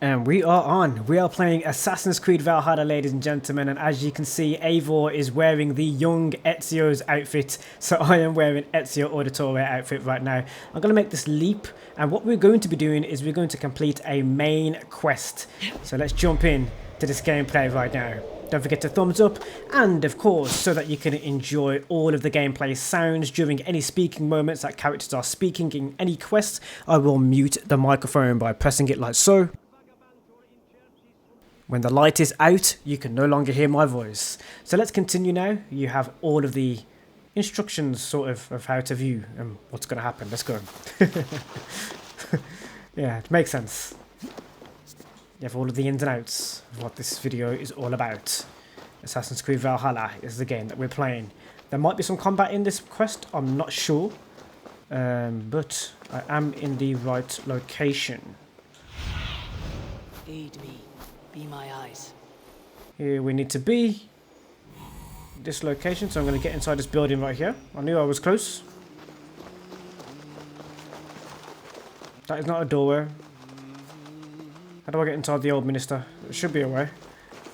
And we are on. We are playing Assassin's Creed Valhalla, ladies and gentlemen. And as you can see, Eivor is wearing the young Ezio's outfit. So I am wearing Ezio Auditore outfit right now. I'm going to make this leap. And what we're going to be doing is we're going to complete a main quest. So let's jump in to this gameplay right now. Don't forget to thumbs up, and of course, so that you can enjoy all of the gameplay sounds during any speaking moments that characters are speaking in any quest, I will mute the microphone by pressing it like so. When the light is out, you can no longer hear my voice. So let's continue now. You have all of the instructions sort of how to view and what's going to happen. Let's go. Yeah, it makes sense. You have all of the ins and outs of what this video is all about. Assassin's Creed Valhalla is the game that we're playing. There might be some combat in this quest, I'm not sure. But I am in the right location. Aid me, be my eyes. Here we need to be. This location, so I'm going to get inside this building right here. I knew I was close. That is not a doorway. How do I get inside the old minister? There should be a way.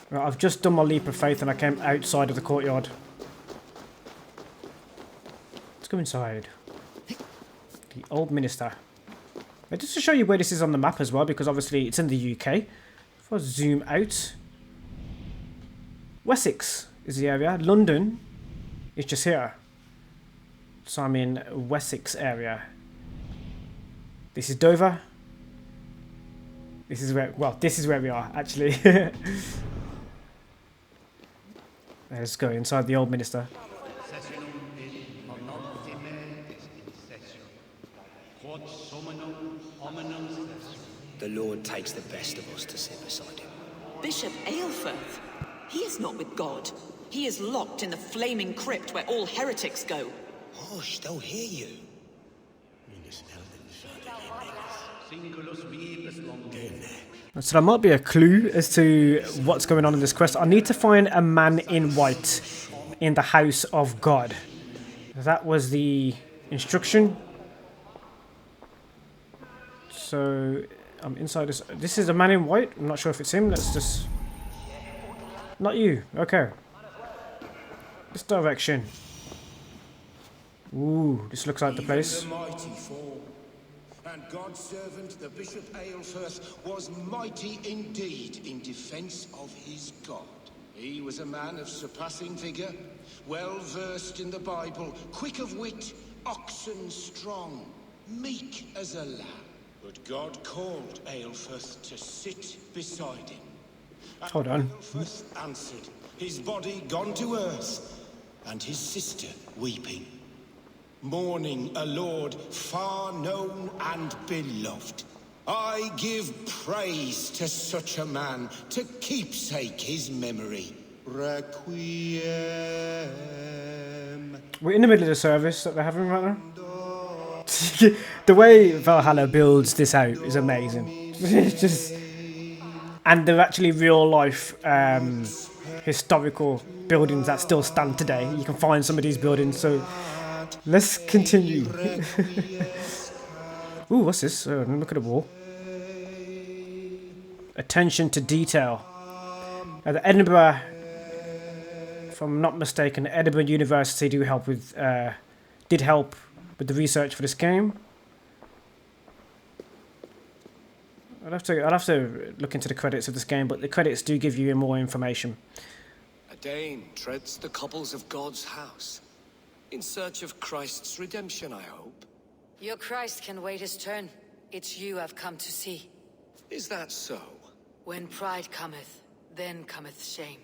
Right, I've just done my leap of faith and I came outside of the courtyard. Let's go inside. The old minister. And just to show you where this is on the map as well, because obviously it's in the UK. If I zoom out, Wessex is the area. London is just here. So I'm in Wessex area. This is Dover. This is where, well, this is where we are, actually. Let's go inside the old minister. The Lord takes the best of us to sit beside him. Bishop Aelfred? He is not with God. He is locked in the flaming crypt where all heretics go. Hush, they'll hear you. So that might be a clue as to what's going on in this quest. I need to find a man in white in the house of God. That was the instruction. So I'm inside this. This is a man in white. I'm not sure if it's him. Let's just... Not you. Okay. This direction. Ooh, this looks like the place. And God's servant, the Bishop Aelfred, was mighty indeed in defense of his God. He was a man of surpassing vigor, well versed in the Bible, quick of wit, oxen strong, meek as a lamb. But God called Aelfred to sit beside him. And hold on. Aelfred answered, his body gone to earth, and his sister weeping. Mourning a lord far known and beloved. I give praise to such a man, to keepsake his memory. Requiem. We're in the middle of the service that they're having right now. The way Valhalla builds this out is amazing. It's just... And they're actually real life historical buildings that still stand today. You can find some of these buildings, so... Let's continue. Ooh, what's this? Oh, look at the wall. Attention to detail. The Edinburgh, if I'm not mistaken, Edinburgh University did help with the research for this game. I'll have to look into the credits of this game, but the credits do give you more information. A Dane treads the cobbles of God's house. In search of Christ's redemption, I hope. Your Christ can wait his turn. It's you I've come to see. Is that so? When pride cometh, then cometh shame.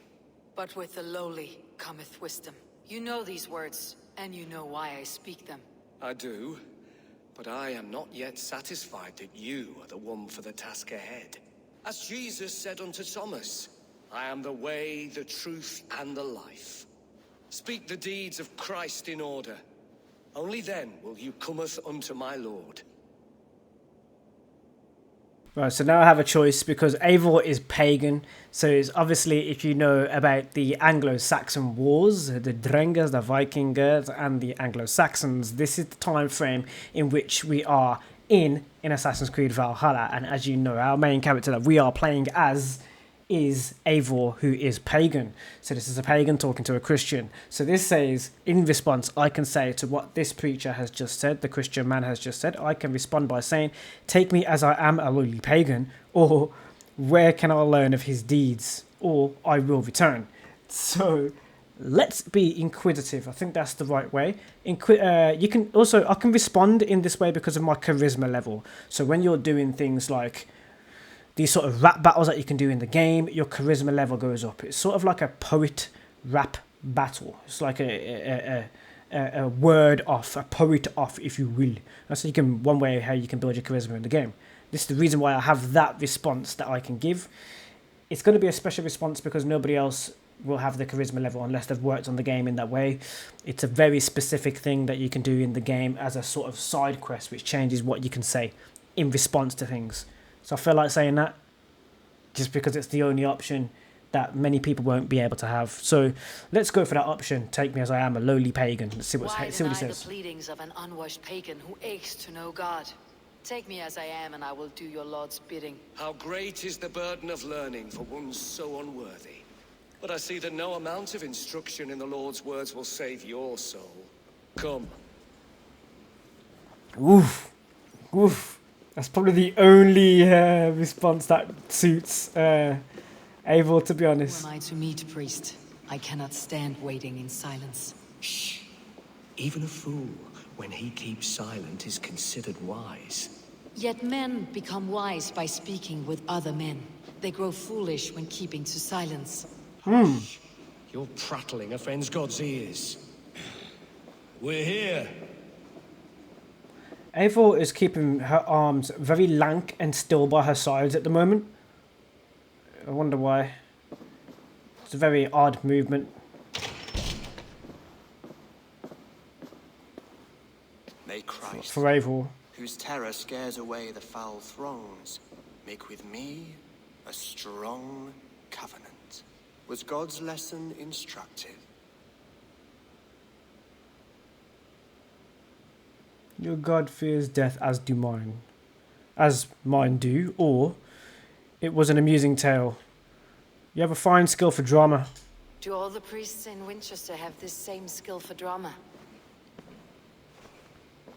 But with the lowly cometh wisdom. You know these words, and you know why I speak them. I do, but I am not yet satisfied that you are the one for the task ahead. As Jesus said unto Thomas, I am the way, the truth, and the life. Speak the deeds of Christ in order. Only then will you cometh unto my Lord. Right, so now I have a choice because Eivor is pagan. So it's obviously, if you know about the Anglo-Saxon wars, the Drengers, the Vikings, and the Anglo-Saxons, this is the time frame in which we are in in Assassin's Creed Valhalla, and as you know, our main character that we are playing as is Eivor, who is pagan. So this is a pagan talking to a Christian. So this says, in response, I can say to what this preacher has just said, the Christian man has just said, I can respond by saying, take me as I am, a lowly pagan, or where can I learn of his deeds, or I will return. So let's be inquisitive. I think that's the right way. You can also, I can respond in this way because of my charisma level. So when you're doing things like these sort of rap battles that you can do in the game, your charisma level goes up. It's sort of like a poet rap battle. It's like a word off, a poet off, if you will. That's one way how you can build your charisma in the game. This is the reason why I have that response that I can give. It's going to be a special response because nobody else will have the charisma level unless they've worked on the game in that way. It's a very specific thing that you can do in the game as a sort of side quest, which changes what you can say in response to things. So I feel like saying that just because it's the only option that many people won't be able to have. So let's go for that option. Take me as I am, a lowly pagan. Let's see what he says. The pleadings of an unwashed pagan who aches to know God. Take me as I am, and I will do your Lord's bidding. How great is the burden of learning for one so unworthy. But I see that no amount of instruction in the Lord's words will save your soul. Come. Oof. Oof. That's probably the only response that suits Eivor, to be honest. Who am I to meet, priest? I cannot stand waiting in silence. Shh. Even a fool, when he keeps silent, is considered wise. Yet men become wise by speaking with other men. They grow foolish when keeping to silence. Hush. Your prattling offends God's ears. We're here. Eivor is keeping her arms very lank and still by her sides at the moment. I wonder why. It's a very odd movement. May Christ, For Eivor. whose terror scares away the foul thrones, make with me a strong covenant. Was God's lesson instructive? Your god fears death as do mine. As mine do, or it was an amusing tale. You have a fine skill for drama. Do all the priests in Winchester have this same skill for drama?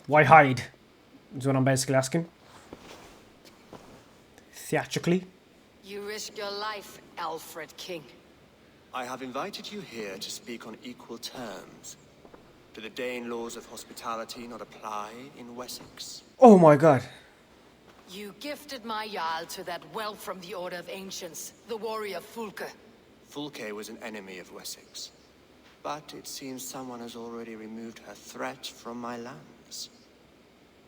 Why hide? Is what I'm basically asking. Theatrically. You risk your life, Aelfred King. I have invited you here to speak on equal terms. Do the Dane laws of hospitality not apply in Wessex? Oh my god. You gifted my Jarl to that whelp from the Order of Ancients, the warrior Fulke. Fulke was an enemy of Wessex. But it seems someone has already removed her threat from my lands.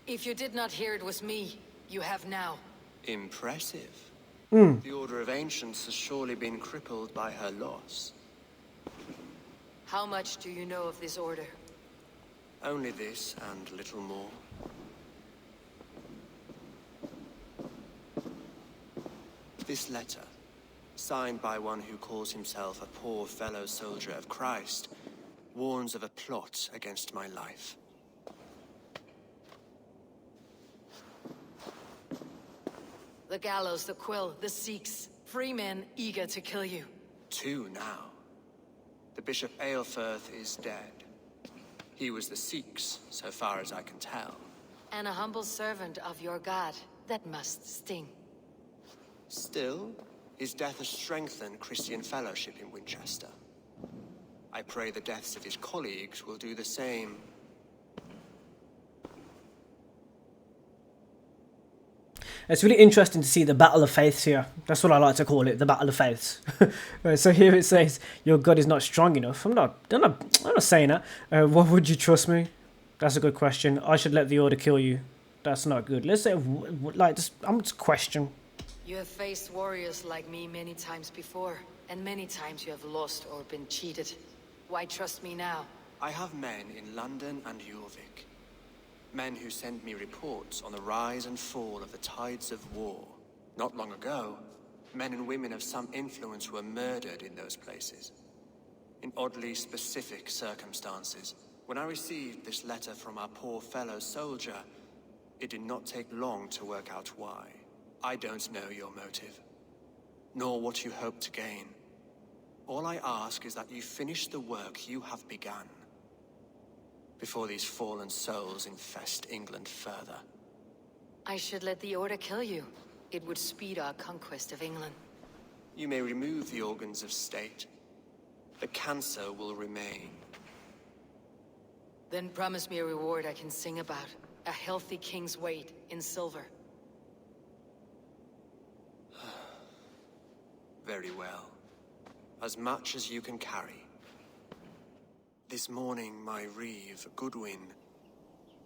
If you did not hear it was me, you have now. Impressive. The Order of Ancients has surely been crippled by her loss. How much do you know of this order? Only this and little more. This letter, signed by one who calls himself a poor fellow soldier of Christ, warns of a plot against my life. The gallows, the quill, the Sikhs, free men eager to kill you. 2 now. The Bishop Aelfred is dead. He was the Sikhs, so far as I can tell. And a humble servant of your god. That must sting. Still, his death has strengthened Christian fellowship in Winchester. I pray the deaths of his colleagues will do the same. It's really interesting to see the Battle of Faiths here. That's what I like to call it, the Battle of Faiths. So here it says, your God is not strong enough. I'm not saying that. Why would you trust me? That's a good question. I should let the Order kill you. That's not good. Let's say, I'm just question. You have faced warriors like me many times before, and many times you have lost or been cheated. Why trust me now? I have men in London and Jorvik. Men who send me reports on the rise and fall of the tides of war. Not long ago, men and women of some influence were murdered in those places. In oddly specific circumstances. When I received this letter from our poor fellow soldier, It did not take long to work out why. I don't know your motive, nor what you hope to gain. All I ask is that you finish the work you have begun, before these fallen souls infest England further. I should let the Order kill you. It would speed our conquest of England. You may remove the organs of state. The cancer will remain. Then promise me a reward I can sing about. A healthy king's weight in silver. Very well. As much as you can carry. This morning, my reeve, Goodwin,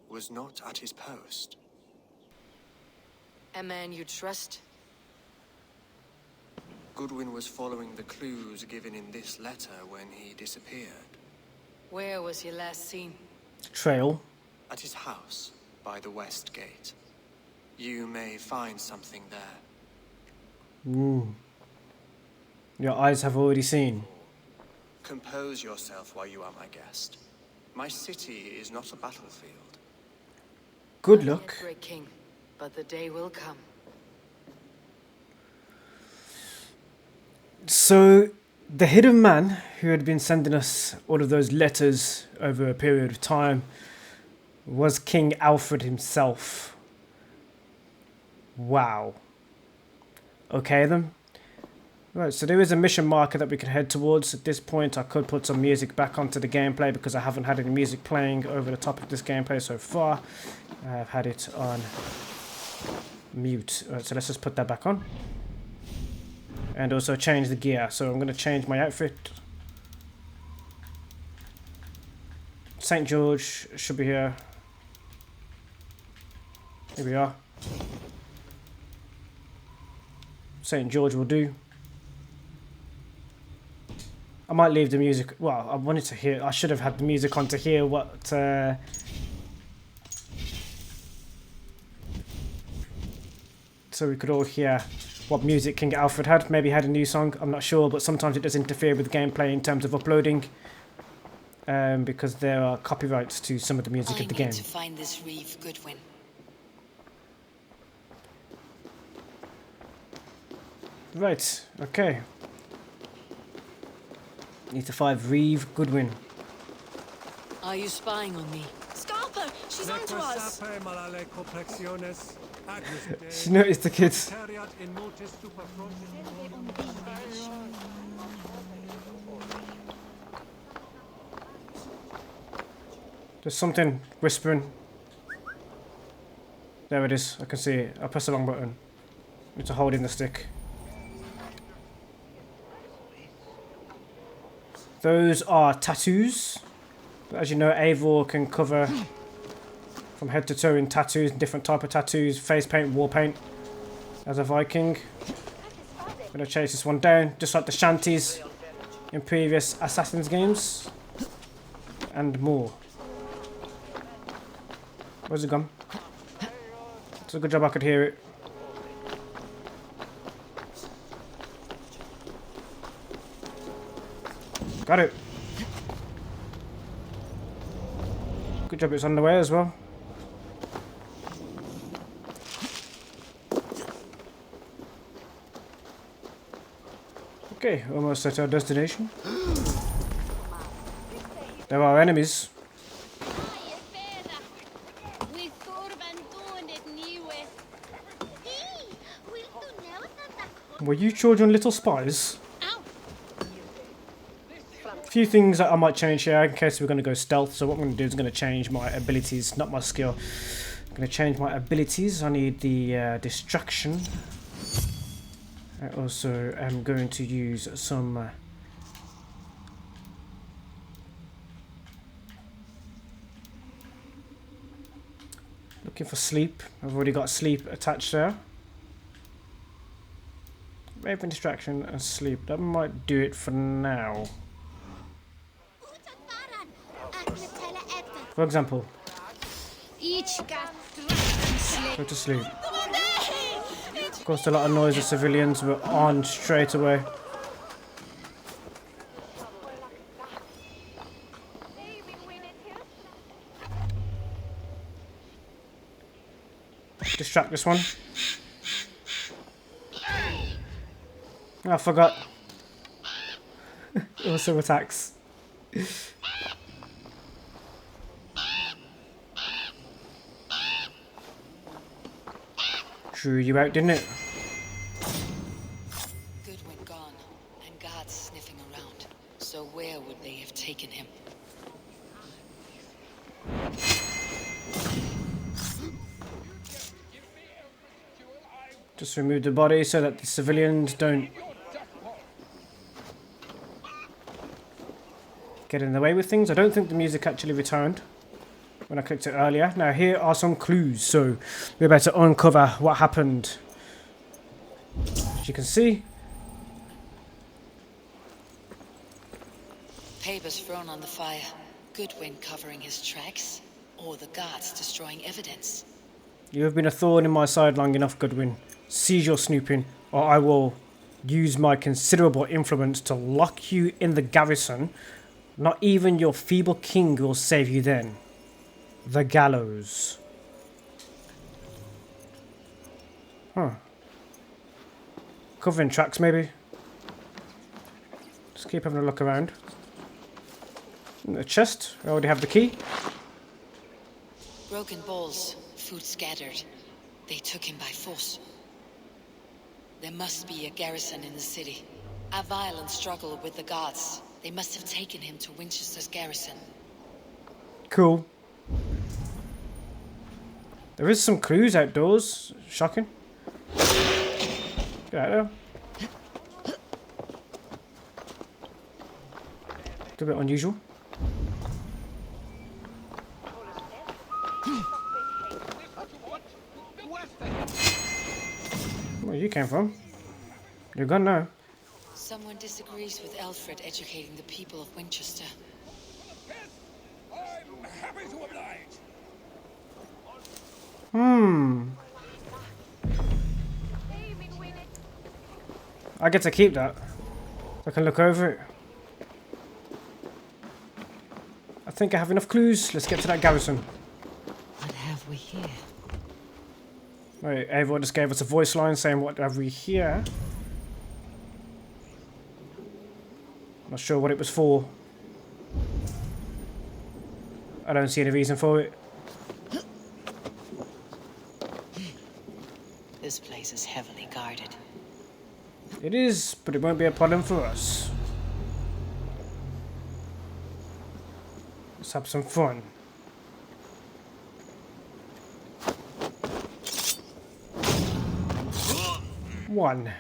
was not at his post. A man you trust? Goodwin was following the clues given in this letter when he disappeared. Where was he last seen? Trail. At his house, by the west gate. You may find something there. Your eyes have already seen. Compose yourself while you are my guest. My city is not a battlefield. Good Not yet, luck. great king, but the day will come. So, the hidden man who had been sending us all of those letters over a period of time was King Aelfred himself. Wow. Okay then. Right, so there is a mission marker that we can head towards. At this point, I could put some music back onto the gameplay because I haven't had any music playing over the top of this gameplay so far. I've had it on mute. Right, so let's just put that back on. And also change the gear. So I'm going to change my outfit. St. George should be here. Here we are. St. George will do. I might leave the music. Well, I wanted to hear. I should have had the music on to hear what. So we could all hear what music King Aelfred had. Maybe he had a new song. I'm not sure, but sometimes it does interfere with gameplay in terms of uploading, because there are copyrights to some of the music of the game. I need to find this reeve, Goodwin. Right. Okay. Need to find Reeve Goodwin. Are you spying on me? Scarpa! She's onto us! She noticed the kids. There's something whispering. There it is. I can see it. I pressed the wrong button. Need to hold in the stick. Those are tattoos. As you know, Eivor can cover from head to toe in tattoos, different type of tattoos, face paint, war paint. As a Viking, I'm gonna chase this one down, just like the shanties in previous Assassin's games, and more. Where's it gone? It's a good job I could hear it. Got it. Good job it's on the way as well. Okay, almost at our destination. There are enemies. Were you children little spies? A few things that I might change here in case we're going to go stealth. So what I'm going to do is going to change my abilities, not my skill. I'm going to change my abilities. I need the distraction. I also am going to use some looking for sleep. I've already got sleep attached there. Raven distraction and sleep. That might do it for now. For example, go to sleep. Caused a lot of noise. The civilians were on straight away. distract this one. Oh, I forgot. It also attacks. Drew you out, didn't it? Goodwin gone, and guards sniffing around. So where would they have taken him? Just remove the body so that the civilians don't get in the way with things. I don't think the music actually returned when I clicked it earlier. Now here are some clues, so we're about to uncover what happened. As you can see, Papers thrown on the fire. Goodwin covering his tracks, or the guards destroying evidence. you have been a thorn in my side long enough, Goodwin. Cease your snooping, or I will use my considerable influence to lock you in the garrison. Not even your feeble king will save you then. The gallows. Huh. Covering tracks, maybe. Just keep having a look around. In the chest, I already have the key. Broken bowls, food scattered. They took him by force. There must be a garrison in the city. A violent struggle with the guards. They must have taken him to Winchester's garrison. Cool. There is some clues outdoors. Shocking. Get out there. It's a bit unusual. Where you came from? You're gone now. Someone disagrees with Aelfred educating the people of Winchester. I'm happy to oblige. I get to keep that. I can look over it. I think I have enough clues. Let's get to that garrison. What have we here? Right, everyone just gave us a voice line saying what have we here. Not sure what it was for. I don't see any reason for it. This place is heavily guarded. It is, but it won't be a problem for us. Let's have some fun. One.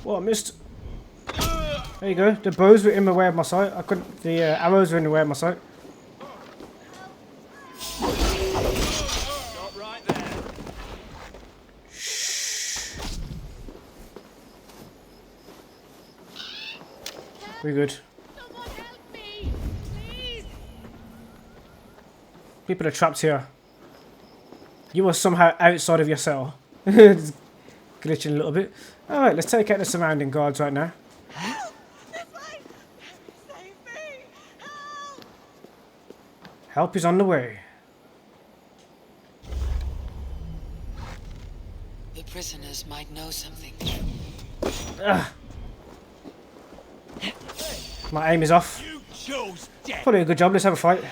Oh, I missed. There you go. The bows were in the way of my sight. I couldn't. The arrows were in the way of my sight. Stop right there. Shh. We're good. Someone help me, please. People are trapped here. You are somehow outside of your cell. It's glitching a little bit. Alright, let's take out the surrounding guards right now. Save me! Help! Help is on the way. The prisoners might know something. My aim is off. You chose death. Probably a good job. Let's have a fight.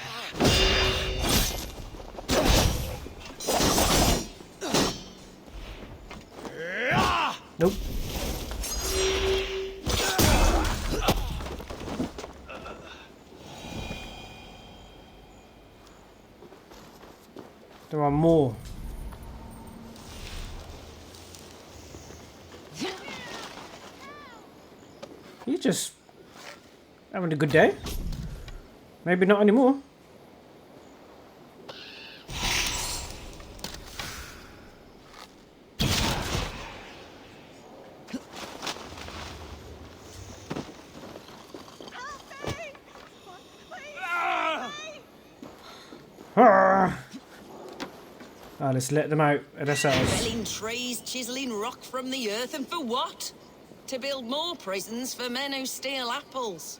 Nope. There are more. You just having a good day? Maybe not anymore. Let's let them out of their cells. Felling trees, chiseling rock from the earth, and for what? To build more prisons for men who steal apples.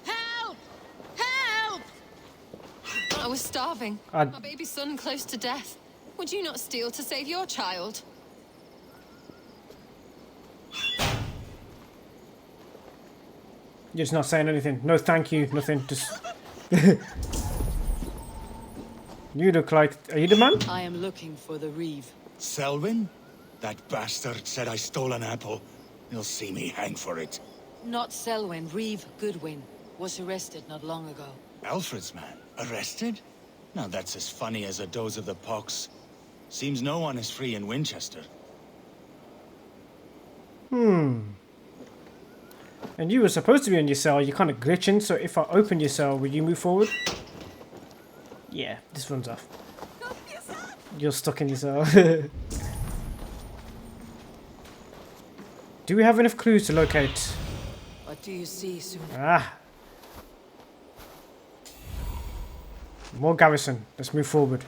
Help! Help! I was starving. I- My baby son close to death. Would you not steal to save your child? You're just not saying anything. No, thank you. Nothing. Just. You look like. Are you the man? I am looking for the Reeve. Selwyn? That bastard said I stole an apple. You'll see me hang for it. Not Selwyn, Reeve Goodwin. Was arrested not long ago. Alfred's man? Arrested? Now that's as funny as a dose of the pox. Seems no one is free in Winchester. And you were supposed to be in your cell. You're kind of glitching. So if I open your cell, will you move forward? Yeah, this runs off. You're stuck in your cell. Do we have enough clues to locate? What do you see, soon? Ah. More garrison. Let's move forward.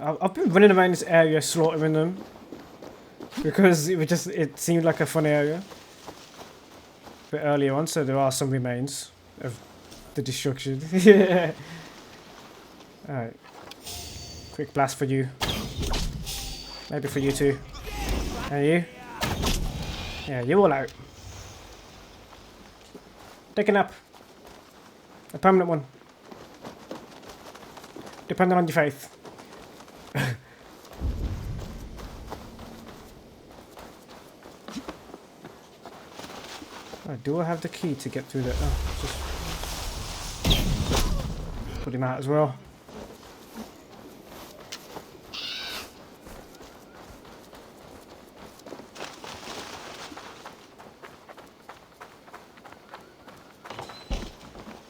I've been running around this area slaughtering them because it seemed like a fun area a bit earlier on, so there are some remains of the destruction. Yeah. Alright. Quick blast for you. Maybe for you too. And you? Yeah, you're all out. Take a nap. A permanent one. Depending on your faith. Oh, do I have the key to get through that? Oh, just put him out as well.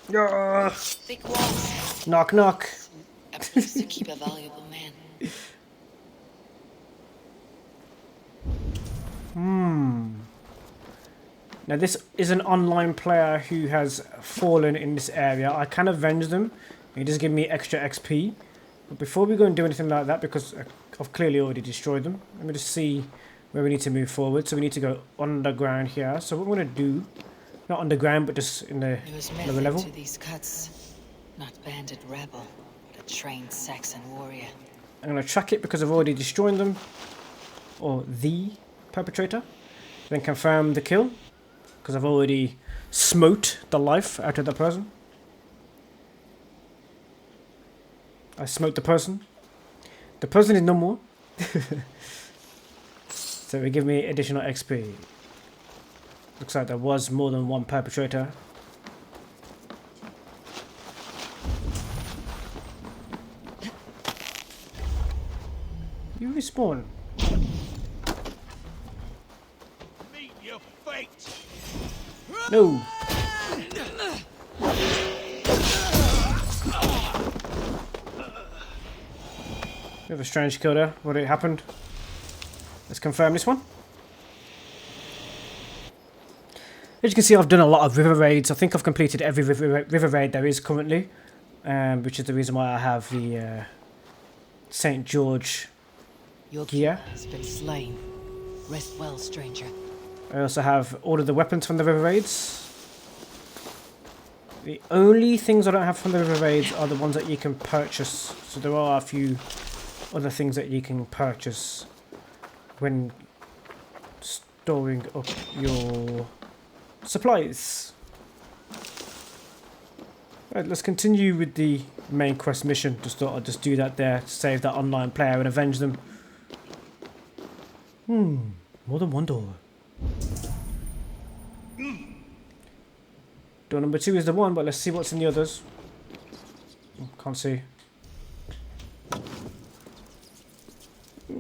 Yeah. Thick walls. Knock, knock. A place to keep a valuable man. Now this is an online player who has fallen in this area. I can avenge them. He does give me extra XP. But before we go and do anything like that, because I've clearly already destroyed them, let me just see where we need to move forward. So we need to go underground here. So what we're going to do, not underground, but just in the There was lower method level. to these cuts. Not bandit rebel, but a trained Saxon warrior. I'm going to track it because I've already destroyed them. Or the perpetrator. Then confirm the kill. Because I've already smote the life out of the person. I smote the person. The person is no more. So it give me additional XP. Looks like there was more than one perpetrator. You respawn. Meet your fate! No. We have a strange kill there. What happened? Let's confirm this one. As you can see, I've done a lot of river raids. I think I've completed every river raid there is currently, which is the reason why I have the St. George Your gear. has been slain. Rest well, stranger. I also have all of the weapons from the river raids. The only things I don't have from the river raids are the ones that you can purchase. So there are a few other things that you can purchase when storing up your supplies. Right, let's continue with the main quest mission. Just thought I'd just do that there to save that online player and avenge them. More than one door. Door number 2 is the one, but let's see what's in the others. Oh, can't see.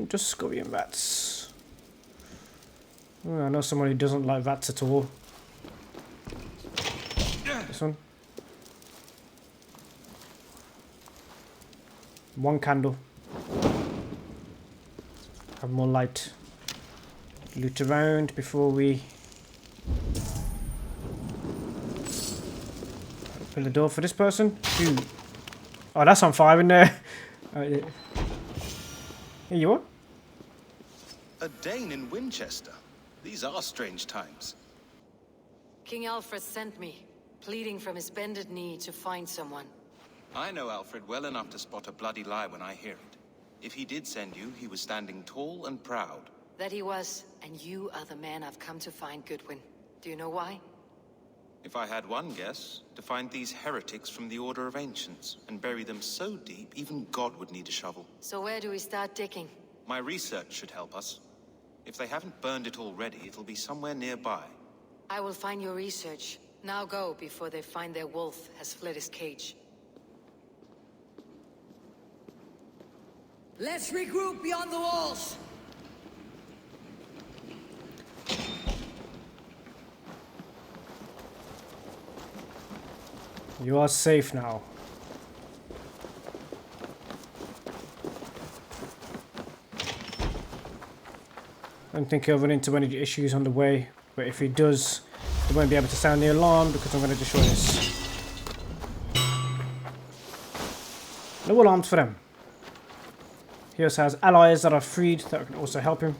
Just scorpion rats. Oh, I know someone who doesn't like rats at all. This one. One candle. Have more light. Loot around before we open the door for this person. 2, Oh, that's on fire in there. Yeah. Here you are. A Dane in Winchester. These are strange times. King Aelfred sent me, pleading from his bended knee to find someone. I know Alfred well enough to spot a bloody lie when I hear it. If he did send you, he was standing tall and proud. That he was, and you are the man I've come to find, Goodwin. Do you know why? If I had one guess, to find these heretics from the Order of Ancients, and bury them so deep, even God would need a shovel. So where do we start digging? My research should help us. If they haven't burned it already, it'll be somewhere nearby. I will find your research. Now go, before they find their wolf has fled his cage. Let's regroup beyond the walls. You are safe now. I don't think he'll run into any issues on the way, but if he does, they won't be able to sound the alarm because I'm going to destroy this. No alarms for them. He also has allies that are freed that can also help him.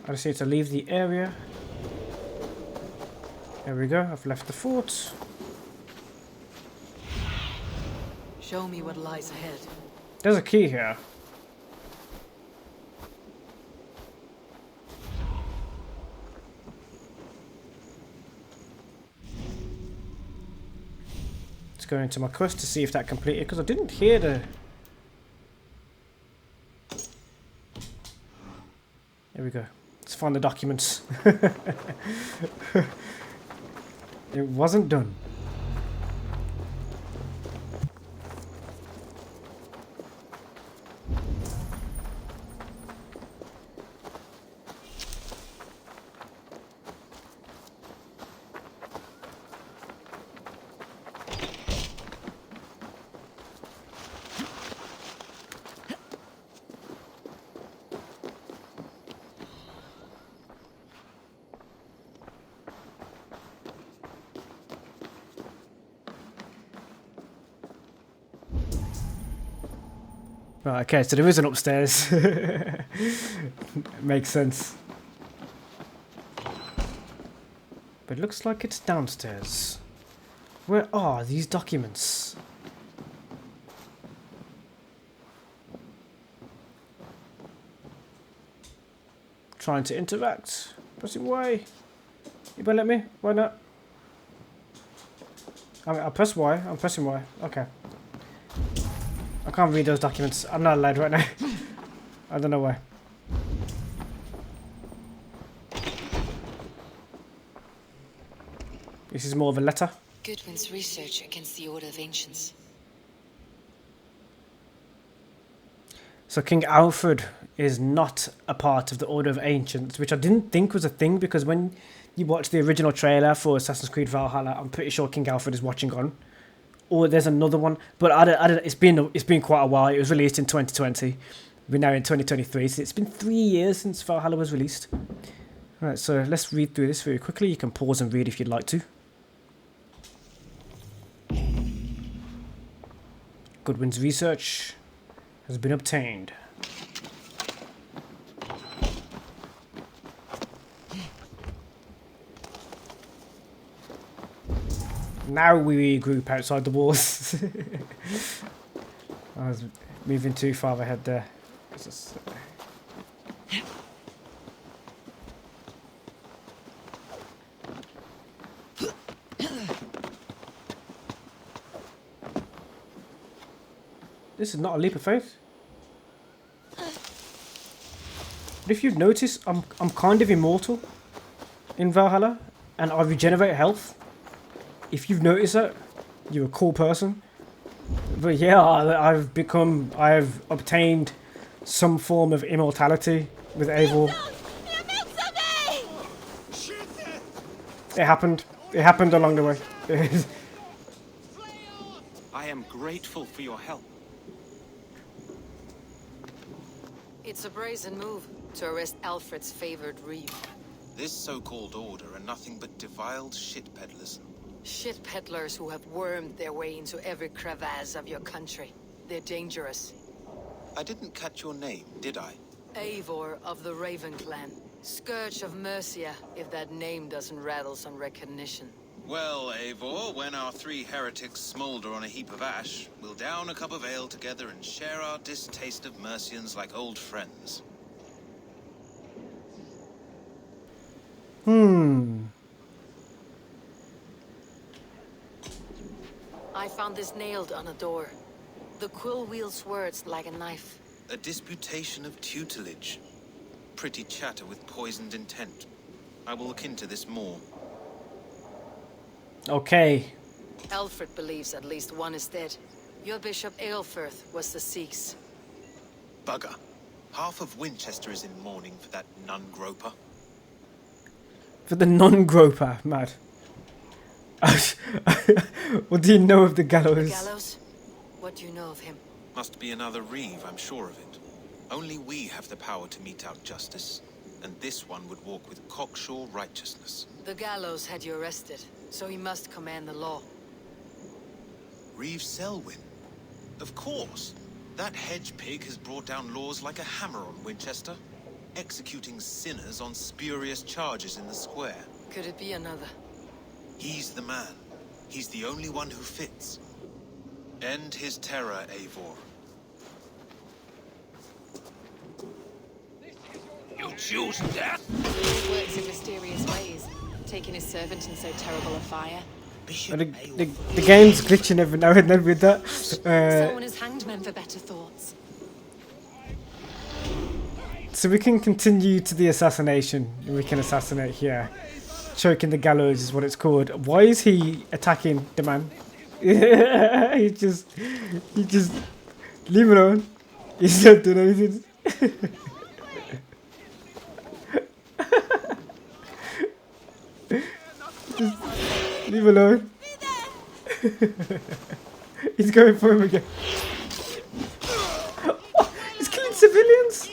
I just need to leave the area. There we go, I've left the fort. Show me what lies ahead. There's a key here. Let's go into my quest to see if that completed, because I didn't hear the... There we go. Let's find the documents. It wasn't done. Right, okay, so there is an upstairs. Makes sense. But it looks like it's downstairs. Where are these documents? Trying to interact. Pressing Y. You better let me? Why not? I'll press Y. I'm pressing Y. Okay. I can't read those documents. I'm not allowed right now. I don't know why. This is more of a letter. Goodwin's research against the Order of Ancients. So King Aelfred is not a part of the Order of Ancients, which I didn't think was a thing, because when you watch the original trailer for Assassin's Creed Valhalla, I'm pretty sure King Aelfred is watching on. Or there's another one, but I don't. It's been quite a while. It was released in 2020. We're now in 2023, so it's been 3 years since Valhalla was released. All right, so let's read through this very quickly. You can pause and read if you'd like to. Goodwin's research has been obtained. Now we regroup outside the walls. I was moving too far ahead there. This is not a leap of faith. But if you've noticed, I'm kind of immortal in Valhalla, and I regenerate health. If you've noticed that, you're a cool person. But yeah, I've obtained some form of immortality with Eivor. It happened. It happened along the way. I am grateful for your help. It's a brazen move to arrest Alfred's favored reeve. This so-called order are nothing but deviled shit peddlers. Shit peddlers who have wormed their way into every crevasse of your country. They're dangerous. I didn't catch your name, did I? Eivor of the Raven Clan. Scourge of Mercia, if that name doesn't rattle some recognition. Well, Eivor, when our 3 heretics smolder on a heap of ash, we'll down a cup of ale together and share our distaste of Mercians like old friends. I found this nailed on a door. The quill wields words like a knife. A disputation of tutelage. Pretty chatter with poisoned intent. I will look into this more. Okay. Aelfred believes at least one is dead. Your Bishop Aelfred was the Sikhs. Bugger. Half of Winchester is in mourning for that nun-groper. For the non-groper, mad. What do you know of the gallows? The gallows? What do you know of him? Must be another Reeve, I'm sure of it. Only we have the power to mete out justice, and this one would walk with cocksure righteousness. The gallows had you arrested, so he must command the law. Reeve Selwyn? Of course. That hedge pig has brought down laws like a hammer on Winchester, executing sinners on spurious charges in the square. Could it be another? He's the man. He's the only one who fits. End his terror, Eivor. You choose death? He works in mysterious ways, taking his servant in so terrible a fire. The game's glitching every now and then with that. Someone has hanged men for better thoughts. So we can continue to the assassination. We can assassinate here. Choking the gallows is what it's called. Why is he attacking the man? he just leave him alone. He's not doing anything. Just leave him alone. He's going for him again. Oh, he's killing civilians.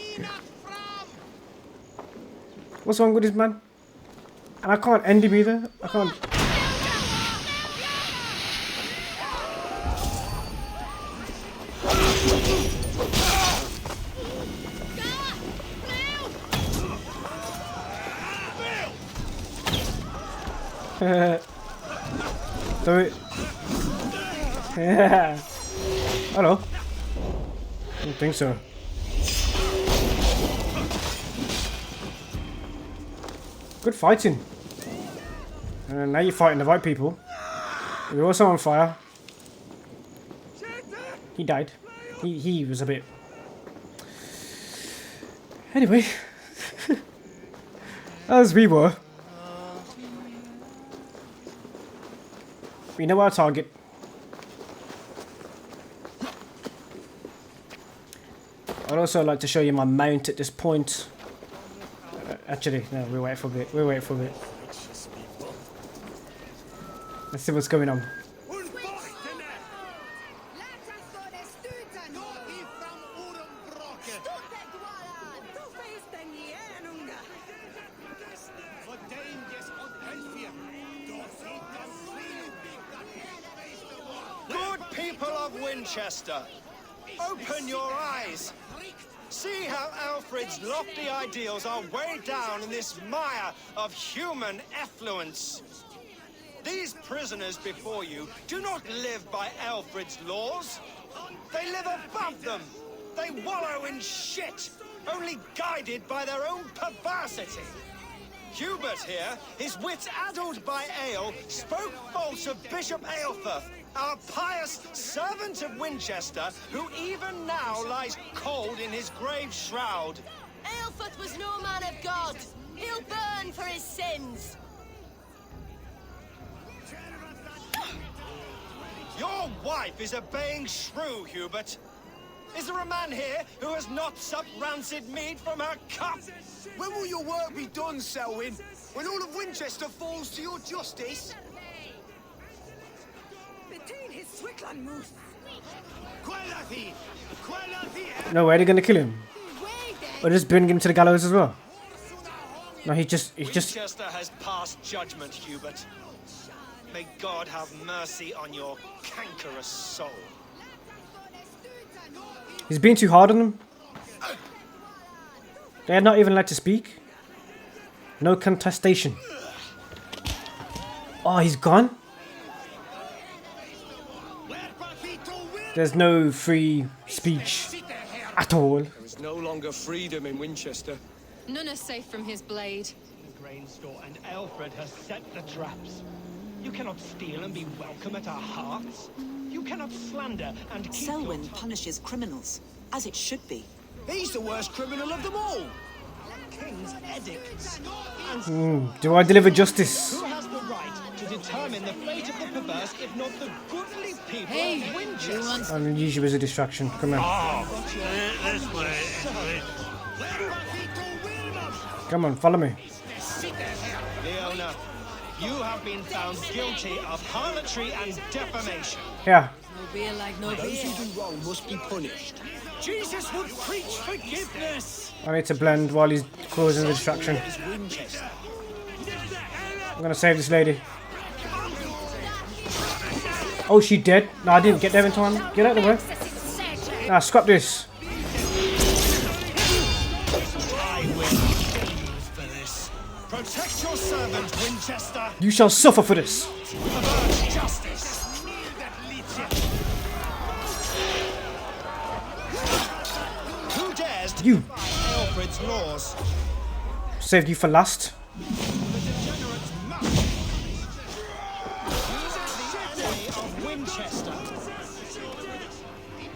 What's wrong with this man? And I can't end him either. I can't. Do it. Yeah. Hello. I don't think so. Good fighting. And now you're fighting the right people. You're also on fire. He died. He was a bit... Anyway. As we were. We know our target. I'd also like to show you my mount at this point. Actually, no, we'll wait for a bit. We'll wait for a bit. Let's see what's going on. Good people of Winchester, open your eyes. See how Aelfred's lofty ideals are weighed down in this mire of human effluence. These prisoners before you do not live by Aelfred's laws. They live above them. They wallow in shit, only guided by their own perversity. Hubert here, his wits addled by ale, spoke false of Bishop Aelfred, our pious servant of Winchester, who even now lies cold in his grave shroud. Aelfred was no man of God. He'll burn for his sins. Your wife is a baying shrew, Hubert. Is there a man here who has not supped rancid mead from her cup? When will your work be done, Selwyn? When all of Winchester falls to your justice? No way, they're gonna kill him. Or just bring him to the gallows as well. No, he just. Winchester has passed judgment, Hubert. May God have mercy on your cankerous soul. He's being too hard on them. They're not even allowed to speak. No contestation. Oh, he's gone? There's no free speech at all. There is no longer freedom in Winchester. None is safe from his blade. The grain store and Aelfred has set the traps. You cannot steal and be welcome at our hearths. You cannot slander and keep Selwyn punishes criminals, as it should be. He's the worst criminal of them all. King's edicts. Do I deliver justice? Who has the right to determine the fate of the perverse if not the goodly people Hey, of Winchester? I'll use you as a distraction. Come on. This way. Come on, follow me. Leona, you have been found guilty of harlotry and defamation. Yeah. No beer like no Those beer. who do wrong must be punished. Jesus would preach forgiveness. I need to blend while he's causing the distraction. I'm gonna save this lady. Oh, she dead? No, I didn't get there in time. Get out of the way. Nah, scrap this. I will kill you for this. Protect your servant, Winchester. You shall suffer for this. Avert justice. Who dares to You. defy Aelfred's laws? Saved you for last. The degenerates must. The enemy of Winchester.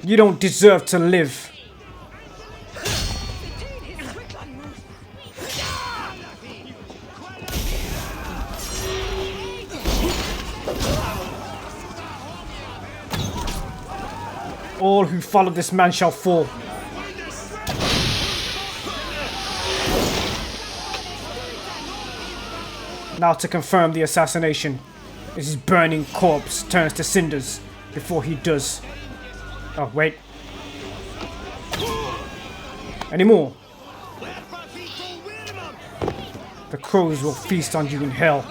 You don't deserve to live. All who follow this man shall fall. Now to confirm the assassination. His burning corpse turns to cinders before he does. Oh, wait. Any more? The crows will feast on you in hell.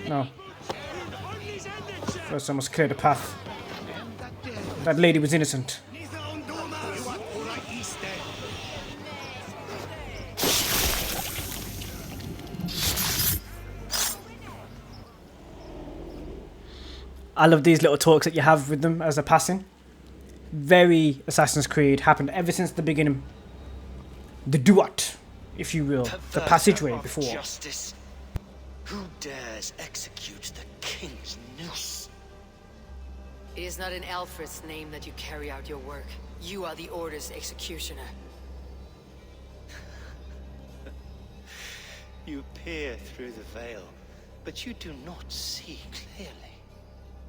No. First I must clear the path. That lady was innocent. I love these little talks that you have with them as they're passing. Very Assassin's Creed, happened ever since the beginning. The duat, if you will, the passageway before. Justice. Who dares execute the king's noose? It is not in Aelfred's name that you carry out your work. You are the Order's executioner. You peer through the veil, but you do not see clearly.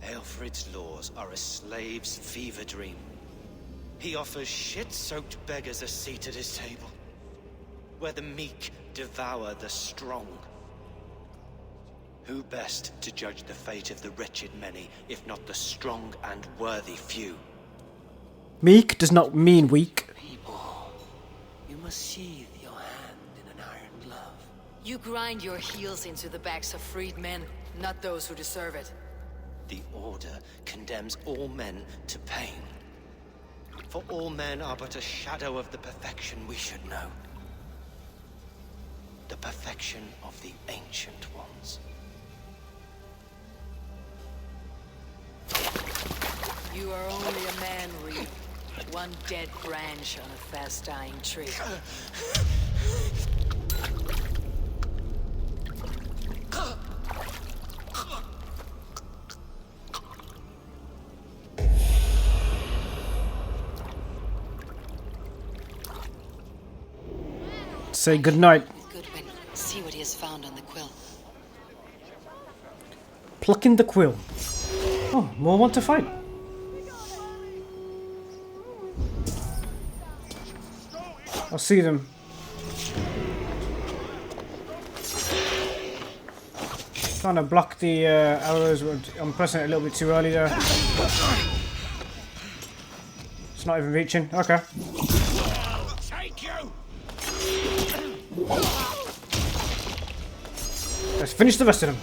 Aelfred's laws are a slave's fever dream. He offers shit-soaked beggars a seat at his table, where the meek devour the strong. Who best to judge the fate of the wretched many, if not the strong and worthy few? Meek does not mean weak. People, you must sheathe your hand in an iron glove. You grind your heels into the backs of freed men, not those who deserve it. The Order condemns all men to pain. For all men are but a shadow of the perfection we should know. The perfection of the Ancient Ones. You are only a man, Reed. One dead branch on a fast-dying tree. Say goodnight. Goodwin, see what he has found on the quill. Plucking the quill. Oh, more want to fight. I'll see them. Trying to block the arrows. I'm pressing it a little bit too early there. It's not even reaching. Okay. Let's finish the rest of them.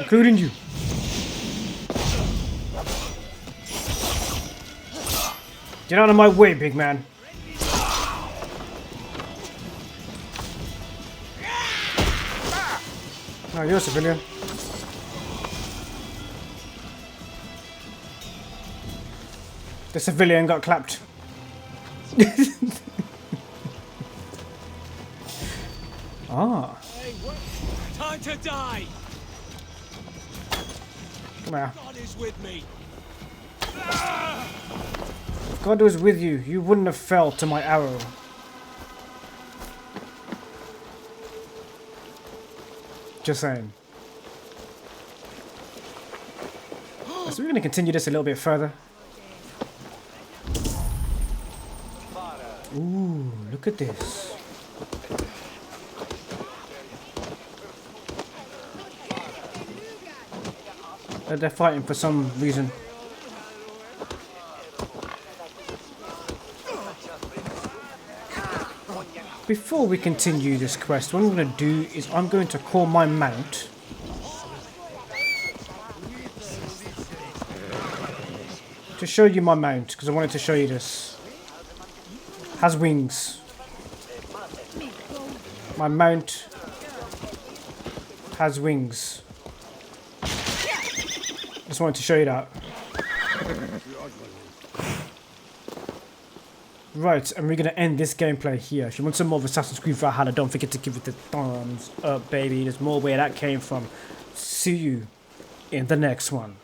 Including you. Get out of my way, big man. No, you're a civilian. The civilian got clapped. Ah. Time to die. Come here. God is with me. If God was with you, you wouldn't have fell to my arrow. Just saying. So we're going to continue this a little bit further. Ooh, look at this. They're fighting for some reason. Before we continue this quest, what I'm going to do is I'm going to call my mount. To show you my mount, because I wanted to show you this. Has wings. My mount has wings. Just wanted to show you that. Right, and we're going to end this gameplay here. If you want some more of Assassin's Creed Valhalla, don't forget to give it the thumbs up, baby. There's more where that came from. See you in the next one.